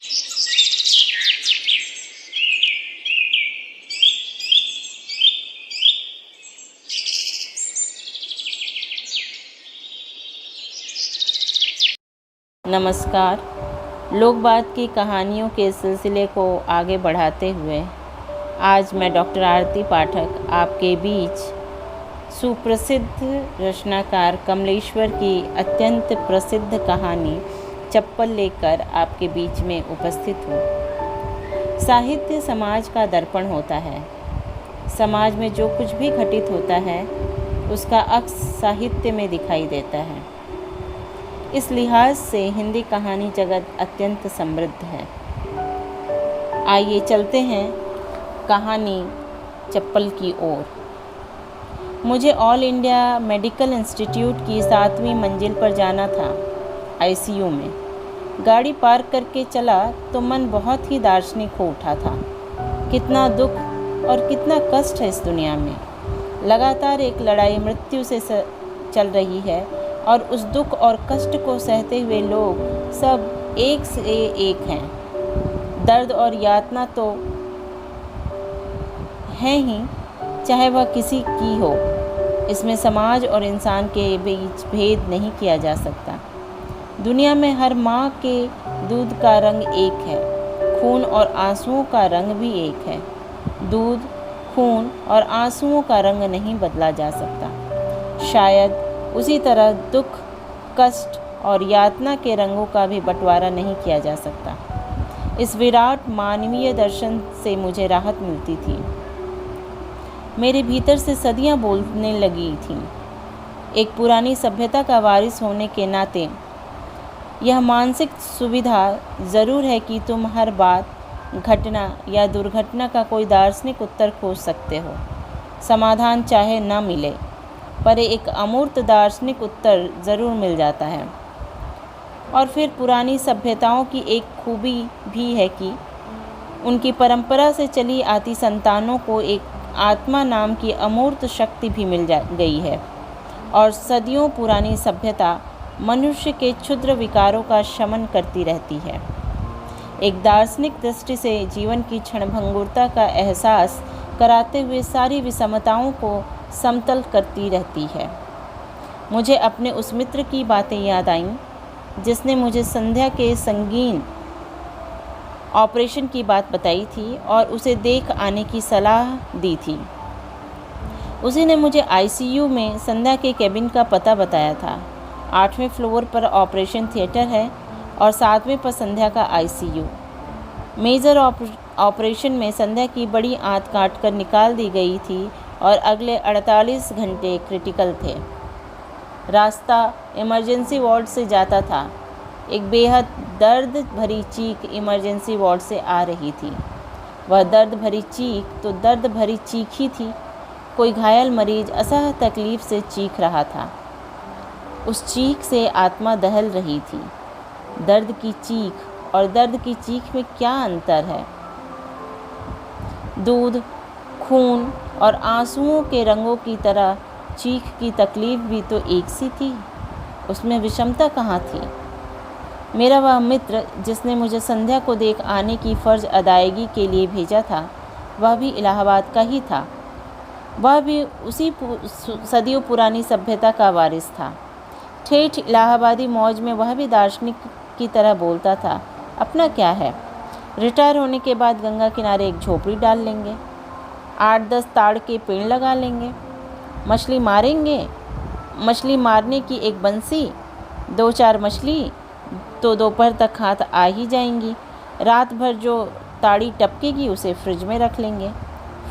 नमस्कार। लोकबात की कहानियों के सिलसिले को आगे बढ़ाते हुए आज मैं डॉक्टर आरती पाठक आपके बीच सुप्रसिद्ध रचनाकार कमलेश्वर की अत्यंत प्रसिद्ध कहानी चप्पल लेकर आपके बीच में उपस्थित हूँ। साहित्य समाज का दर्पण होता है। समाज में जो कुछ भी घटित होता है उसका अक्स साहित्य में दिखाई देता है। इस लिहाज से हिंदी कहानी जगत अत्यंत समृद्ध है। आइए चलते हैं कहानी चप्पल की ओर। मुझे ऑल इंडिया मेडिकल इंस्टीट्यूट की 7वीं मंजिल पर जाना था। आईसीयू में गाड़ी पार्क करके चला तो मन बहुत ही दार्शनिक हो उठा था। कितना दुख और कितना कष्ट है इस दुनिया में। लगातार एक लड़ाई मृत्यु से चल रही है और उस दुख और कष्ट को सहते हुए लोग सब एक से एक हैं। दर्द और यातना तो है ही, चाहे वह किसी की हो। इसमें समाज और इंसान के बीच भेद नहीं किया जा सकता। दुनिया में हर माँ के दूध का रंग एक है। खून और आंसुओं का रंग भी एक है। दूध, खून और आंसुओं का रंग नहीं बदला जा सकता। शायद उसी तरह दुख, कष्ट और यातना के रंगों का भी बंटवारा नहीं किया जा सकता। इस विराट मानवीय दर्शन से मुझे राहत मिलती थी। मेरे भीतर से सदियां बोलने लगी थीं। एक पुरानी सभ्यता का वारिस होने के नाते यह मानसिक सुविधा ज़रूर है कि तुम हर बात, घटना या दुर्घटना का कोई दार्शनिक उत्तर खोज सकते हो। समाधान चाहे न मिले, पर एक अमूर्त दार्शनिक उत्तर ज़रूर मिल जाता है। और फिर पुरानी सभ्यताओं की एक खूबी भी है कि उनकी परंपरा से चली आती संतानों को एक आत्मा नाम की अमूर्त शक्ति भी मिल गई है। और सदियों पुरानी सभ्यता मनुष्य के क्षुद्र विकारों का शमन करती रहती है। एक दार्शनिक दृष्टि से जीवन की क्षणभंगुरता का एहसास कराते हुए सारी विषमताओं को समतल करती रहती है। मुझे अपने उस मित्र की बातें याद आईं जिसने मुझे संध्या के संगीन ऑपरेशन की बात बताई थी और उसे देख आने की सलाह दी थी। उसी ने मुझे आईसीयू में संध्या के केबिन का पता बताया था। 8वें फ्लोर पर ऑपरेशन थिएटर है और 7वें पर संध्या का आईसीयू। मेजर ऑपरेशन में संध्या की बड़ी आंत काट कर निकाल दी गई थी और अगले 48 घंटे क्रिटिकल थे। रास्ता इमरजेंसी वार्ड से जाता था। एक बेहद दर्द भरी चीख इमरजेंसी वार्ड से आ रही थी। वह दर्द भरी चीख तो दर्द भरी चीख ही थी। कोई घायल मरीज असह तकलीफ से चीख रहा था। उस चीख से आत्मा दहल रही थी। दर्द की चीख और दर्द की चीख में क्या अंतर है? दूध, खून और आंसुओं के रंगों की तरह चीख की तकलीफ भी तो एक सी थी। उसमें विषमता कहाँ थी? मेरा वह मित्र जिसने मुझे संध्या को देख आने की फ़र्ज़ अदायगी के लिए भेजा था, वह भी इलाहाबाद का ही था। वह भी उसी सदियों पुरानी सभ्यता का वारिस था। ठेठ इलाहाबादी मौज में वह भी दार्शनिक की तरह बोलता था। अपना क्या है, रिटायर होने के बाद गंगा किनारे एक झोपड़ी डाल लेंगे, 8-10 ताड़ के पेड़ लगा लेंगे, मछली मारेंगे, मछली मारने की एक बंसी, 2-4 मछली तो दोपहर तक हाथ आ ही जाएंगी। रात भर जो ताड़ी टपकेगी उसे फ्रिज में रख लेंगे।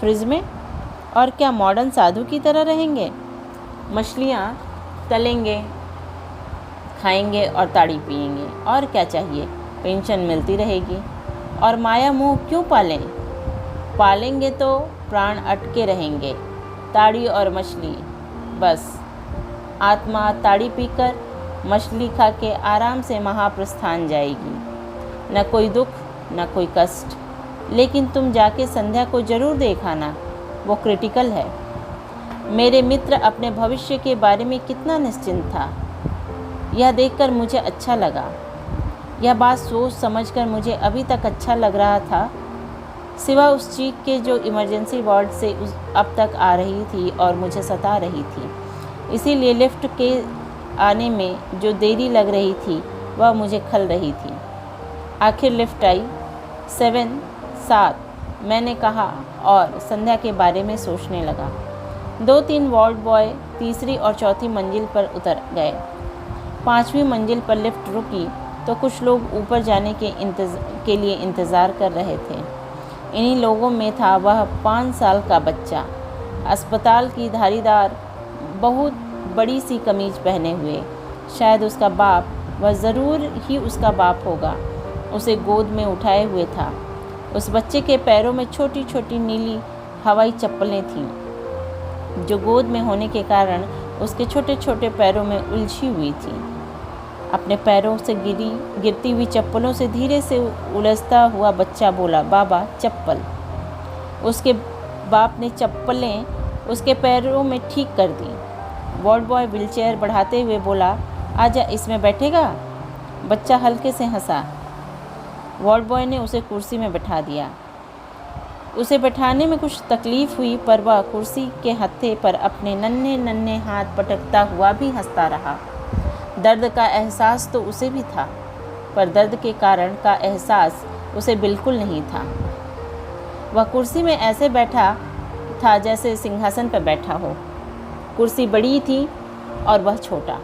फ्रिज में? और क्या मॉडर्न साधु की तरह रहेंगे? मछलियाँ तलेंगे, खाएंगे और ताड़ी पिएंगे। और क्या चाहिए? पेंशन मिलती रहेगी। और माया मोह क्यों पालें? पालेंगे तो प्राण अटके रहेंगे। ताड़ी और मछली, बस आत्मा ताड़ी पीकर मछली खा के आराम से महाप्रस्थान जाएगी। न कोई दुख, न कोई कष्ट। लेकिन तुम जाके संध्या को ज़रूर देखाना, वो क्रिटिकल है। मेरे मित्र अपने भविष्य के बारे में कितना निश्चिंत था, यह देखकर मुझे अच्छा लगा। यह बात सोच समझकर मुझे अभी तक अच्छा लग रहा था, सिवा उस चीख के जो इमरजेंसी वार्ड से अब तक आ रही थी और मुझे सता रही थी। इसीलिए लिफ्ट के आने में जो देरी लग रही थी वह मुझे खल रही थी। आखिर लिफ्ट आई। 7 मैंने कहा और संध्या के बारे में सोचने लगा। 2-3 वार्ड बॉय तीसरी और चौथी मंजिल पर उतर गए। 5वीं मंजिल पर लिफ्ट रुकी तो कुछ लोग ऊपर जाने के लिए इंतज़ार कर रहे थे। इन्हीं लोगों में था वह 5 साल का बच्चा, अस्पताल की धारीदार बहुत बड़ी सी कमीज पहने हुए। शायद उसका बाप, वह ज़रूर ही उसका बाप होगा, उसे गोद में उठाए हुए था। उस बच्चे के पैरों में छोटी छोटी नीली हवाई चप्पलें थीं, जो गोद में होने के कारण उसके छोटे छोटे पैरों में उलझी हुई थी। अपने पैरों से गिरती हुई चप्पलों से धीरे से उलझता हुआ बच्चा बोला, बाबा चप्पल। उसके बाप ने चप्पलें उसके पैरों में ठीक कर दी। वार्ड बॉय व्हीलचेयर बढ़ाते हुए बोला, आजा, इसमें बैठेगा? बच्चा हल्के से हंसा। वार्ड बॉय ने उसे कुर्सी में बैठा दिया। उसे बैठाने में कुछ तकलीफ़ हुई, पर वह कुर्सी के हत्थे पर अपने नन्हे नन्हे हाथ पटकता हुआ भी हंसता रहा। दर्द का एहसास तो उसे भी था, पर दर्द के कारण का एहसास उसे बिल्कुल नहीं था। वह कुर्सी में ऐसे बैठा था जैसे सिंहासन पर बैठा हो। कुर्सी बड़ी थी और वह छोटा।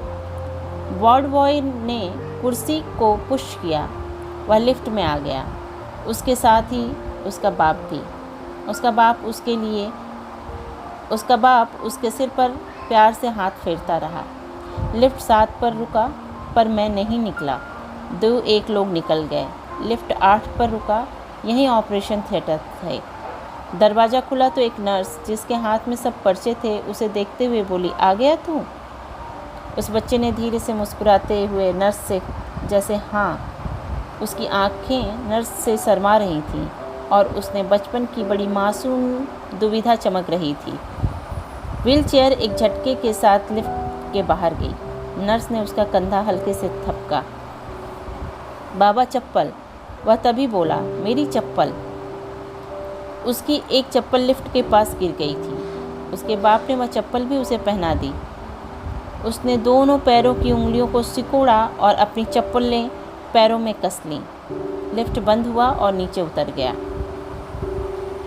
वार्ड बॉय ने कुर्सी को पुश किया। वह लिफ्ट में आ गया। उसके साथ ही उसका बाप भी। उसका बाप उसके सिर पर प्यार से हाथ फेरता रहा। लिफ्ट 7 पर रुका, पर मैं नहीं निकला। 2-1 लोग निकल गए। लिफ्ट 8 पर रुका। यहीं ऑपरेशन थिएटर थे। दरवाज़ा खुला तो एक नर्स, जिसके हाथ में सब पर्चे थे, उसे देखते हुए बोली, आ गया तू? उस बच्चे ने धीरे से मुस्कुराते हुए नर्स से, जैसे हाँ। उसकी आंखें नर्स से शर्मा रही थीं और उसने बचपन की बड़ी मासूम दुविधा चमक रही थी। व्हीलचेयर एक झटके के साथ लिफ्ट के बाहर गई। नर्स ने उसका कंधा हल्के से थपका। बाबा चप्पल। वह तभी बोला, मेरी चप्पल। उसकी एक चप्पल लिफ्ट के पास गिर गई थी। उसके बाप ने वह चप्पल भी उसे पहना दी। उसने दोनों पैरों की उंगलियों को सिकोड़ा और अपनी चप्पलें पैरों में कस लीं। लिफ्ट बंद हुआ और नीचे उतर गया।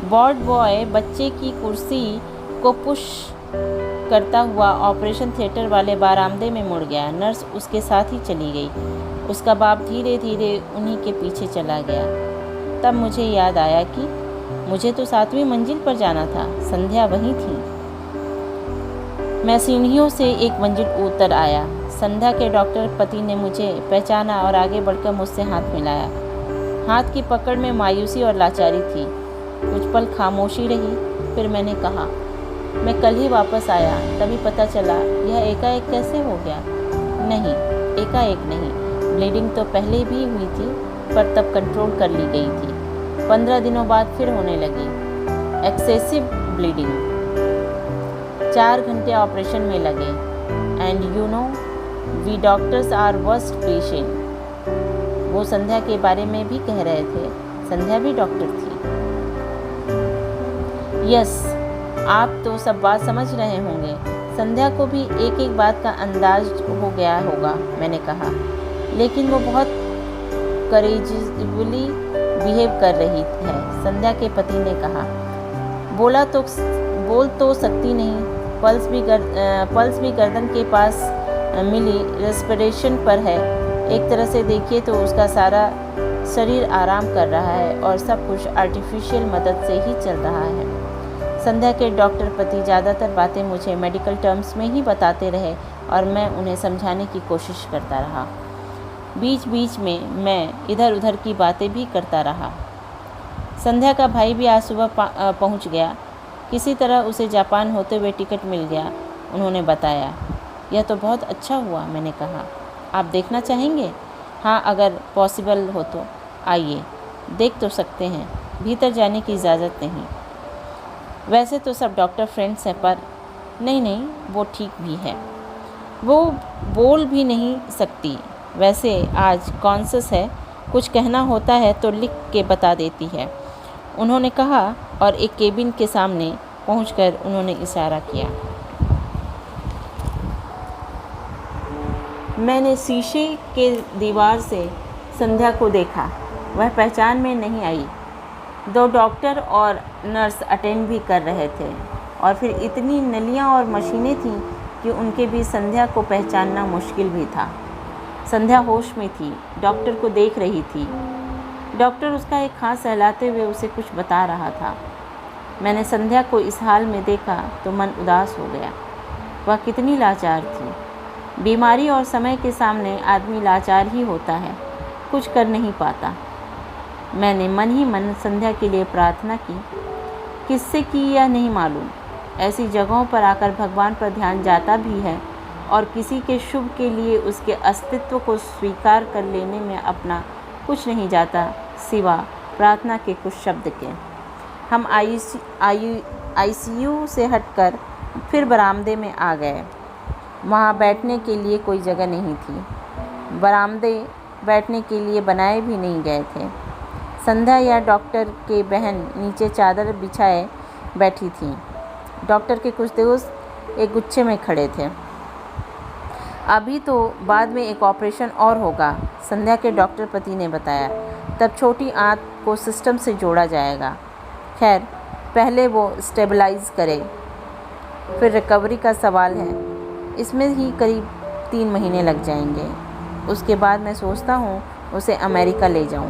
वार्ड बॉय बच्चे की कुर्सी को पुश करता हुआ ऑपरेशन थिएटर वाले बारामदे में मुड़ गया। नर्स उसके साथ ही चली गई। उसका बाप धीरे धीरे उन्हीं के पीछे चला गया। तब मुझे याद आया कि मुझे तो 7वीं मंजिल पर जाना था। संध्या वहीं थी। मैं सीढ़ियों से एक मंजिल उतर आया। संध्या के डॉक्टर पति ने मुझे पहचाना और आगे बढ़कर मुझसे हाथ मिलाया। हाथ की पकड़ में मायूसी और लाचारी थी। कुछ पल खामोशी रही, फिर मैंने कहा, मैं कल ही वापस आया, तभी पता चला। यह एकाएक कैसे हो गया? नहीं, एकाएक नहीं। ब्लीडिंग तो पहले भी हुई थी, पर तब कंट्रोल कर ली गई थी। 15 दिनों बाद फिर होने लगी एक्सेसिव ब्लीडिंग। 4 घंटे ऑपरेशन में लगे। And you know, we doctors are worst patient. वो संध्या के बारे में भी कह रहे थे। संध्या भी डॉक्टर थी। यस, आप तो सब बात समझ रहे होंगे। संध्या को भी एक एक बात का अंदाज हो गया होगा, मैंने कहा। लेकिन वो बहुत करेजिवली बिहेव कर रही है, संध्या के पति ने कहा। बोल तो सकती नहीं। पल्स भी गर्दन के पास मिली रेस्पिरेशन पर है। एक तरह से देखिए तो उसका सारा शरीर आराम कर रहा है और सब कुछ आर्टिफिशियल मदद से ही चल रहा है। संध्या के डॉक्टर पति ज़्यादातर बातें मुझे मेडिकल टर्म्स में ही बताते रहे और मैं उन्हें समझाने की कोशिश करता रहा। बीच बीच में मैं इधर उधर की बातें भी करता रहा। संध्या का भाई भी आज सुबह पहुंच गया। किसी तरह उसे जापान होते हुए टिकट मिल गया, उन्होंने बताया। यह तो बहुत अच्छा हुआ, मैंने कहा। आप देखना चाहेंगे? हाँ, अगर पॉसिबल हो तो आइए, देख तो सकते हैं। भीतर जाने की इजाज़त नहीं। वैसे तो सब डॉक्टर फ्रेंड्स हैं, पर नहीं, वो ठीक भी है। वो बोल भी नहीं सकती। वैसे आज कॉन्शस है, कुछ कहना होता है तो लिख के बता देती है, उन्होंने कहा और एक केबिन के सामने पहुंचकर उन्होंने इशारा किया। मैंने शीशे के दीवार से संध्या को देखा। वह पहचान में नहीं आई। 2 डॉक्टर और नर्स अटेंड भी कर रहे थे और फिर इतनी नलियां और मशीनें थीं कि उनके भी संध्या को पहचानना मुश्किल भी था। संध्या होश में थी, डॉक्टर को देख रही थी। डॉक्टर उसका एक हाथ सहलाते हुए उसे कुछ बता रहा था। मैंने संध्या को इस हाल में देखा तो मन उदास हो गया। वह कितनी लाचार थी। बीमारी और समय के सामने आदमी लाचार ही होता है, कुछ कर नहीं पाता। मैंने मन ही मन संध्या के लिए प्रार्थना की। किससे की यह नहीं मालूम। ऐसी जगहों पर आकर भगवान पर ध्यान जाता भी है और किसी के शुभ के लिए उसके अस्तित्व को स्वीकार कर लेने में अपना कुछ नहीं जाता सिवा प्रार्थना के कुछ शब्द के। हम आईसीयू से हटकर फिर बरामदे में आ गए। वहाँ बैठने के लिए कोई जगह नहीं थी। बरामदे बैठने के लिए बनाए भी नहीं गए थे। संध्या या डॉक्टर के बहन नीचे चादर बिछाए बैठी थी। डॉक्टर के कुछ दोस्त एक गुच्छे में खड़े थे। अभी तो बाद में एक ऑपरेशन और होगा, संध्या के डॉक्टर पति ने बताया। तब छोटी आंत को सिस्टम से जोड़ा जाएगा। खैर, पहले वो स्टेबलाइज करे, फिर रिकवरी का सवाल है। इसमें ही करीब 3 महीने लग जाएंगे। उसके बाद मैं सोचता हूँ उसे अमेरिका ले जाऊँ,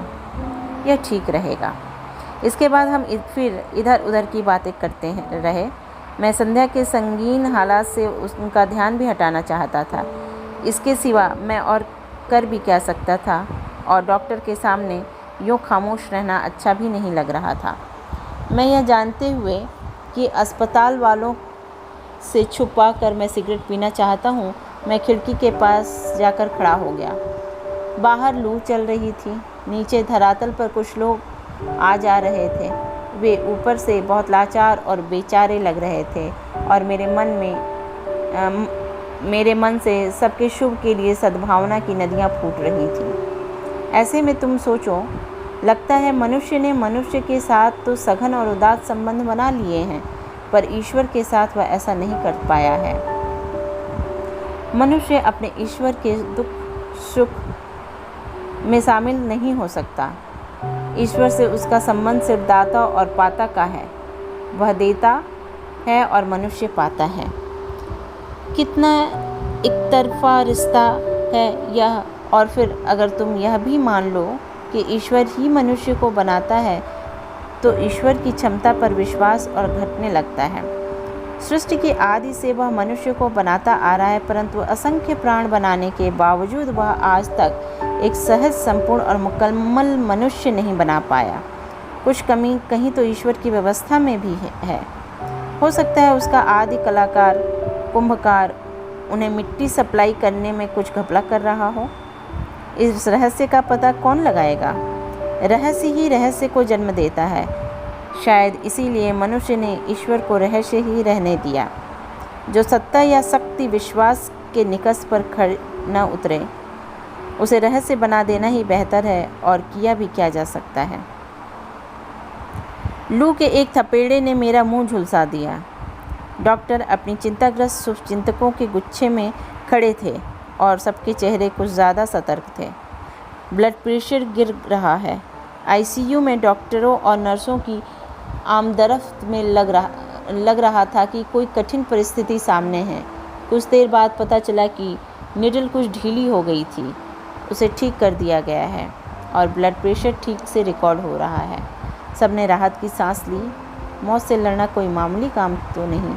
यह ठीक रहेगा। इसके बाद हम फिर इधर उधर की बातें करते रहे। मैं संध्या के संगीन हालात से उनका ध्यान भी हटाना चाहता था। इसके सिवा मैं और कर भी क्या सकता था, और डॉक्टर के सामने यूँ खामोश रहना अच्छा भी नहीं लग रहा था। मैं यह जानते हुए कि अस्पताल वालों से छुपा कर मैं सिगरेट पीना चाहता हूँ, मैं खिड़की के पास जाकर खड़ा हो गया। बाहर लू चल रही थी। नीचे धरातल पर कुछ लोग आ जा रहे थे। वे ऊपर से बहुत लाचार और बेचारे लग रहे थे और मेरे मन से सबके शुभ के लिए सद्भावना की नदियाँ फूट रही थीं। ऐसे में तुम सोचो, लगता है मनुष्य ने मनुष्य के साथ तो सघन और उदात्त संबंध बना लिए हैं, पर ईश्वर के साथ वह ऐसा नहीं कर पाया है। मनुष्य अपने ईश्वर के दुख सुख में शामिल नहीं हो सकता। ईश्वर से उसका संबंध सिर्फ दाता और पाता का है। वह देता है और मनुष्य पाता है। कितना एक तरफा रिश्ता है यह। और फिर अगर तुम यह भी मान लो कि ईश्वर ही मनुष्य को बनाता है, तो ईश्वर की क्षमता पर विश्वास और घटने लगता है। सृष्टि की आदि से वह मनुष्य को बनाता आ रहा है, परंतु असंख्य प्राण बनाने के बावजूद वह आज तक एक सहज, संपूर्ण और मुकम्मल मनुष्य नहीं बना पाया। कुछ कमी कहीं तो ईश्वर की व्यवस्था में भी है। हो सकता है उसका आदि कलाकार कुंभकार उन्हें मिट्टी सप्लाई करने में कुछ घपला कर रहा हो। इस रहस्य का पता कौन लगाएगा? रहस्य ही रहस्य को जन्म देता है। शायद इसीलिए मनुष्य ने ईश्वर को रहस्य ही रहने दिया। जो सत्ता या शक्ति विश्वास के निकष पर खड़े न उतरे, उसे रहस्य बना देना ही बेहतर है, और किया भी क्या जा सकता है। लू के एक थपेड़े ने मेरा मुंह झुलसा दिया। डॉक्टर अपनी चिंताग्रस्त शुभचिंतकों के गुच्छे में खड़े थे और सबके चेहरे कुछ ज़्यादा सतर्क थे। ब्लड प्रेशर गिर रहा है। आईसीयू में डॉक्टरों और नर्सों की आमदरफ्त में लग रहा था कि कोई कठिन परिस्थिति सामने है। कुछ देर बाद पता चला कि निडल कुछ ढीली हो गई थी। उसे ठीक कर दिया गया है और ब्लड प्रेशर ठीक से रिकॉर्ड हो रहा है। सबने राहत की सांस ली। मौत से लड़ना कोई मामूली काम तो नहीं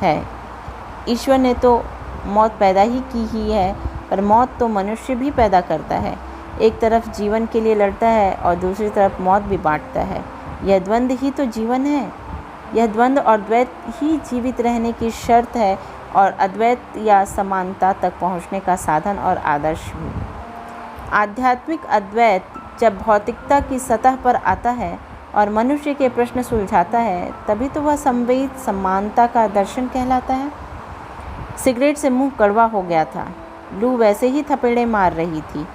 है। ईश्वर ने तो मौत पैदा ही की ही है, पर मौत तो मनुष्य भी पैदा करता है। एक तरफ जीवन के लिए लड़ता है और दूसरी तरफ मौत भी बांटता है। यह द्वंद्व ही तो जीवन है। यह द्वंद्व और द्वैत ही जीवित रहने की शर्त है और अद्वैत या समानता तक पहुंचने का साधन और आदर्श भी। आध्यात्मिक अद्वैत जब भौतिकता की सतह पर आता है और मनुष्य के प्रश्न सुलझाता है, तभी तो वह संवेद समानता का दर्शन कहलाता है। सिगरेट से मुंह कड़वा हो गया था। लू वैसे ही थपेड़े मार रही थी।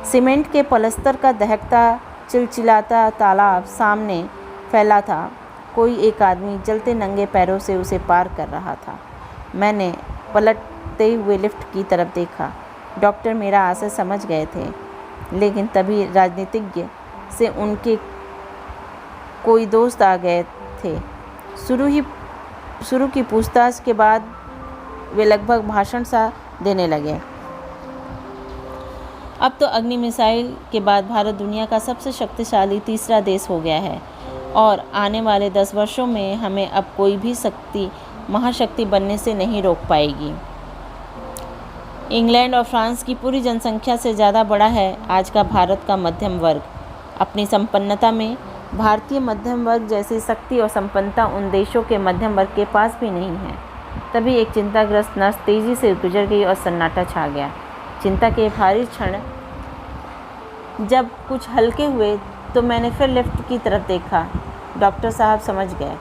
सीमेंट के पलस्तर का दहकता चिलचिलाता तालाब सामने फैला था। कोई एक आदमी चलते नंगे पैरों से उसे पार कर रहा था। मैंने पलटते हुए लिफ्ट की तरफ देखा। डॉक्टर मेरा आशय समझ गए थे, लेकिन तभी राजनीतिज्ञ से उनके कोई दोस्त आ गए थे। शुरू की पूछताछ के बाद वे लगभग भाषण सा देने लगे। अब तो अग्नि मिसाइल के बाद भारत दुनिया का सबसे शक्तिशाली तीसरा देश हो गया है और आने वाले 10 वर्षों में हमें अब कोई भी महाशक्ति बनने से नहीं रोक पाएगी। इंग्लैंड और फ्रांस की पूरी जनसंख्या से ज़्यादा बड़ा है आज का भारत का मध्यम वर्ग। अपनी संपन्नता में भारतीय मध्यम वर्ग जैसी शक्ति और संपन्नता उन देशों के मध्यम वर्ग के पास भी नहीं है। तभी एक चिंताग्रस्त नर्स तेज़ी से गुजर गई और सन्नाटा छा गया। चिंता के भारी क्षण जब कुछ हल्के हुए तो मैंने फिर लिफ्ट की तरफ देखा। डॉक्टर साहब समझ गए।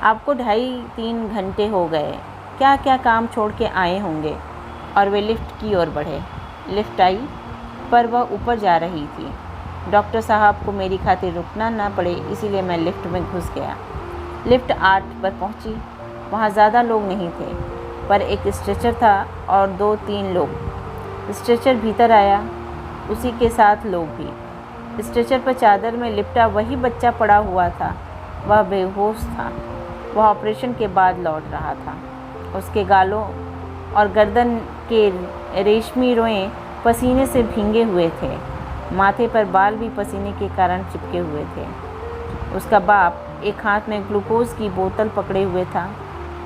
आपको 2.5-3 घंटे हो गए, क्या क्या काम छोड़ के आए होंगे। और वे लिफ्ट की ओर बढ़े। लिफ्ट आई, पर वह ऊपर जा रही थी। डॉक्टर साहब को मेरी खातिर रुकना न पड़े, इसीलिए मैं लिफ्ट में घुस गया। लिफ्ट 8 पर पहुंची। वहाँ ज़्यादा लोग नहीं थे, पर एक स्ट्रेचर था और 2-3 लोग। स्ट्रेचर भीतर आया, उसी के साथ लोग भी। स्ट्रेचर पर चादर में लिपटा वही बच्चा पड़ा हुआ था। वह बेहोश था। वह ऑपरेशन के बाद लौट रहा था। उसके गालों और गर्दन के रेशमी रोएं पसीने से भींगे हुए थे। माथे पर बाल भी पसीने के कारण चिपके हुए थे। उसका बाप एक हाथ में ग्लूकोज की बोतल पकड़े हुए था।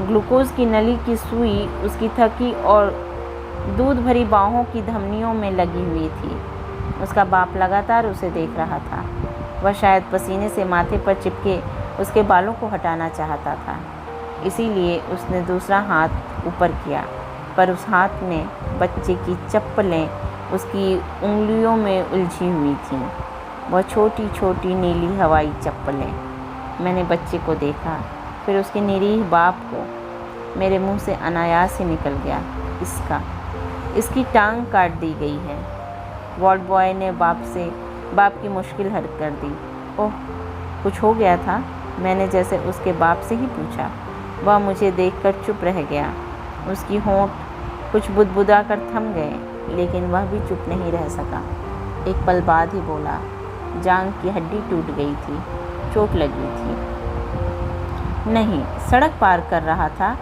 ग्लूकोज की नली की सुई उसकी थकी और दूध भरी बाहों की धमनियों में लगी हुई थी। उसका बाप लगातार उसे देख रहा था। वह शायद पसीने से माथे पर चिपके उसके बालों को हटाना चाहता था, इसीलिए उसने दूसरा हाथ ऊपर किया, पर उस हाथ में बच्चे की चप्पलें उसकी उंगलियों में उलझी हुई थीं। वह छोटी छोटी नीली हवाई चप्पलें। मैंने बच्चे को देखा, फिर उसके निरीह बाप को। मेरे मुंह से अनायास ही निकल गया, इसकी टांग काट दी गई है। वार्ड बॉय ने बाप की मुश्किल हल कर दी। ओह, कुछ हो गया था? मैंने जैसे उसके बाप से ही पूछा। वह मुझे देखकर चुप रह गया। उसकी होंठ कुछ बुदबुदा कर थम गए, लेकिन वह भी चुप नहीं रह सका। एक पल बाद ही बोला, जांघ की हड्डी टूट गई थी, चोट लगी थी। नहीं, सड़क पार कर रहा था,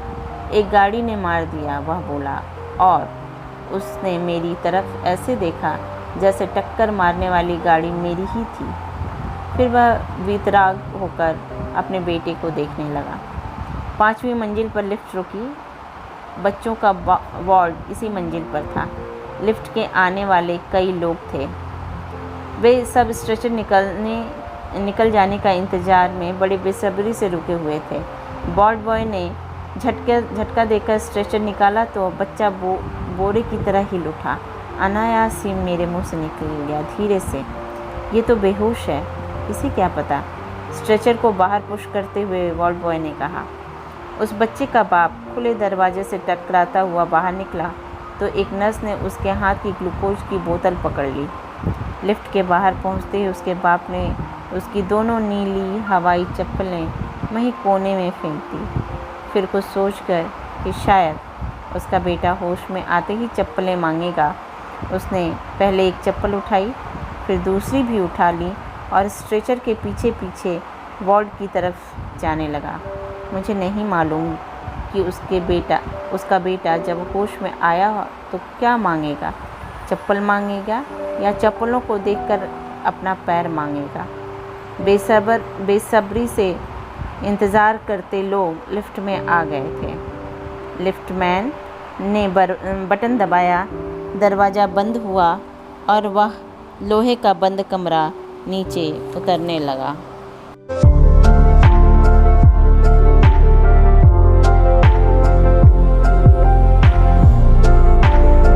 एक गाड़ी ने मार दिया, वह बोला। और उसने मेरी तरफ ऐसे देखा जैसे टक्कर मारने वाली गाड़ी मेरी ही थी। फिर वह वीतराग होकर अपने बेटे को देखने लगा। 5वीं मंजिल पर लिफ्ट रुकी। बच्चों का वार्ड इसी मंजिल पर था। लिफ्ट के आने वाले कई लोग थे। वे सब स्ट्रेचर निकल जाने का इंतज़ार में बड़े बेसब्री से रुके हुए थे। वार्ड बॉय ने झटका देकर स्ट्रेचर निकाला तो बच्चा बोरे की तरह हिल उठा। अनायास ही मेरे मुंह से निकल गया, धीरे से, ये तो बेहोश है, इसे क्या पता। स्ट्रेचर को बाहर पुश करते हुए वार्ड बॉय ने कहा। उस बच्चे का बाप खुले दरवाजे से टकराता हुआ बाहर निकला तो एक नर्स ने उसके हाथ की ग्लूकोज की बोतल पकड़ ली। लिफ्ट के बाहर पहुंचते ही उसके बाप ने उसकी दोनों नीली हवाई चप्पलें वहीं कोने में फेंक दी। फिर कुछ सोचकर कि शायद उसका बेटा होश में आते ही चप्पलें मांगेगा, उसने पहले एक चप्पल उठाई, फिर दूसरी भी उठा ली और स्ट्रेचर के पीछे पीछे वार्ड की तरफ जाने लगा। मुझे नहीं मालूम कि उसका बेटा जब होश में आया तो क्या मांगेगा, चप्पल मांगेगा या चप्पलों को देखकर अपना पैर मांगेगा। बेसब्री से इंतज़ार करते लोग लिफ्ट में आ गए थे। लिफ्टमैन ने बटन दबाया, दरवाज़ा बंद हुआ और वह लोहे का बंद कमरा नीचे उतरने लगा।